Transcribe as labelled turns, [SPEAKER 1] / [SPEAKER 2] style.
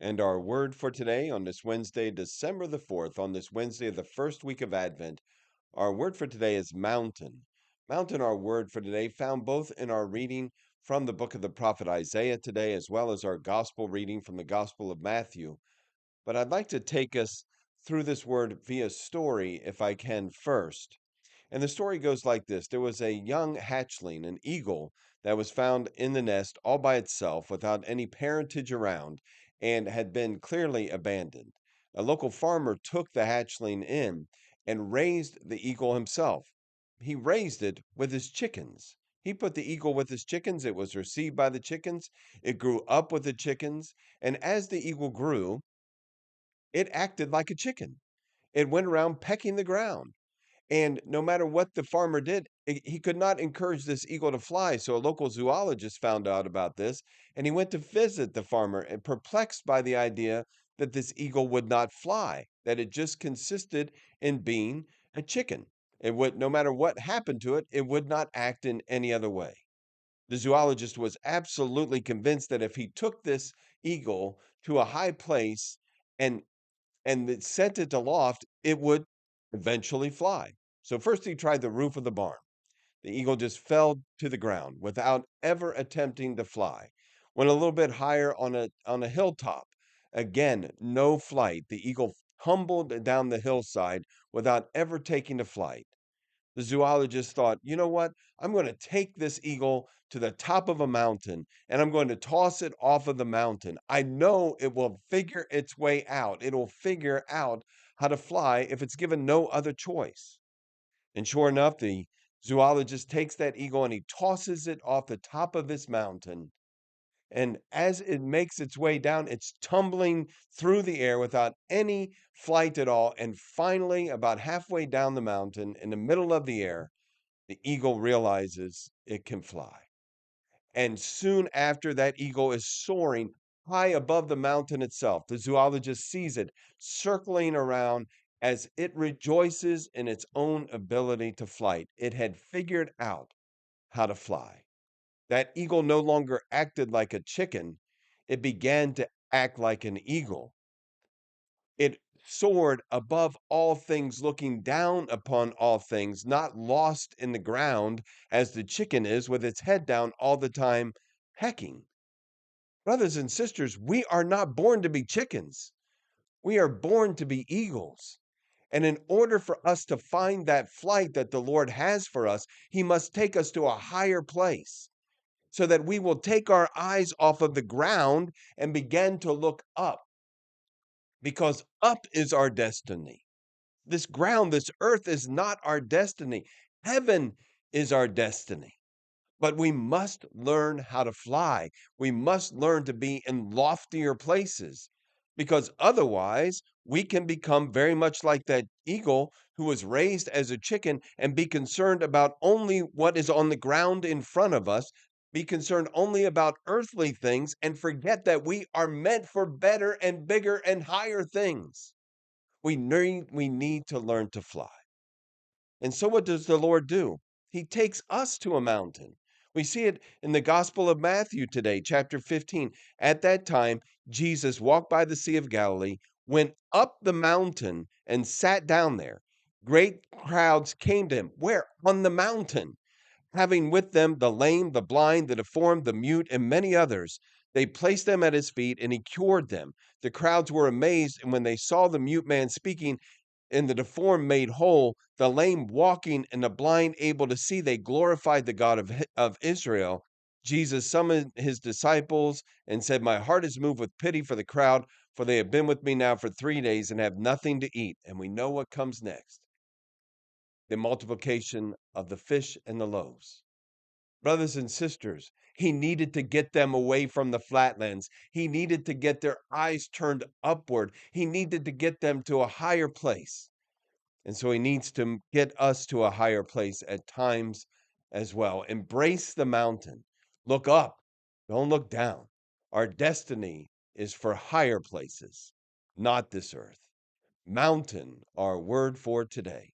[SPEAKER 1] And our word for today on this Wednesday, December the 4th, on this Wednesday of the first week of Advent, our word for today is mountain. Mountain, our word for today, found both in our reading from the book of the prophet Isaiah today, as well as our gospel reading from the Gospel of Matthew. But I'd like to take us through this word via story, if I can, first. And the story goes like this. There was a young hatchling, an eagle, that was found in the nest all by itself without any parentage around and had been clearly abandoned. A local farmer took the hatchling in and raised the eagle himself. He raised it with his chickens. He put the eagle with his chickens. It was received by the chickens. It grew up with the chickens. And as the eagle grew, it acted like a chicken. It went around pecking the ground. And no matter what the farmer did, he could not encourage this eagle to fly. So a local zoologist found out about this and he went to visit the farmer and perplexed by the idea that this eagle would not fly, that it just consisted in being a chicken. It would, no matter what happened to it, it would not act in any other way. The zoologist was absolutely convinced that if he took this eagle to a high place and it sent it aloft, it would eventually fly. So first he tried the roof of the barn. The eagle just fell to the ground without ever attempting to fly. Went a little bit higher on a hilltop. Again, no flight. The eagle tumbled down the hillside without ever taking to flight. The zoologist thought, you know what? I'm going to take this eagle to the top of a mountain and I'm going to toss it off of the mountain. I know it will figure its way out. It'll figure out how to fly if it's given no other choice. And sure enough, the zoologist takes that eagle and he tosses it off the top of this mountain. And as it makes its way down, it's tumbling through the air without any flight at all. And finally, about halfway down the mountain, in the middle of the air, the eagle realizes it can fly. And soon after, that eagle is soaring high above the mountain itself. The zoologist sees it circling around as it rejoices in its own ability to flight. It had figured out how to fly. That eagle no longer acted like a chicken, it began to act like an eagle. It soared above all things, looking down upon all things, not lost in the ground as the chicken is with its head down all the time, pecking. Brothers and sisters, we are not born to be chickens. We are born to be eagles. And in order for us to find that flight that the Lord has for us, He must take us to a higher place so that we will take our eyes off of the ground and begin to look up, because up is our destiny. This ground, this earth is not our destiny. Heaven is our destiny. But we must learn how to fly. We must learn to be in loftier places because otherwise we can become very much like that eagle who was raised as a chicken and be concerned about only what is on the ground in front of us, be concerned only about earthly things, and forget that we are meant for better and bigger and higher things. We need to learn to fly. And so what does the Lord do? He takes us to a mountain. We see it in the Gospel of Matthew today, chapter 15. At that time, Jesus walked by the Sea of Galilee, went up the mountain, and sat down there. Great crowds came to him. Where? On the mountain, having with them the lame, the blind, the deformed, the mute, and many others. They placed them at his feet, and he cured them. The crowds were amazed, and when they saw the mute man speaking, and the deformed made whole, the lame walking, and the blind able to see, they glorified the God of Israel. Jesus summoned his disciples and said, my heart is moved with pity for the crowd, for they have been with me now for 3 days and have nothing to eat. And we know what comes next: the multiplication of the fish and the loaves. Brothers and sisters, he needed to get them away from the flatlands. He needed to get their eyes turned upward. He needed to get them to a higher place. And so he needs to get us to a higher place at times as well. Embrace the mountain. Look up. Don't look down. Our destiny is for higher places, not this earth. Mountain, our word for today.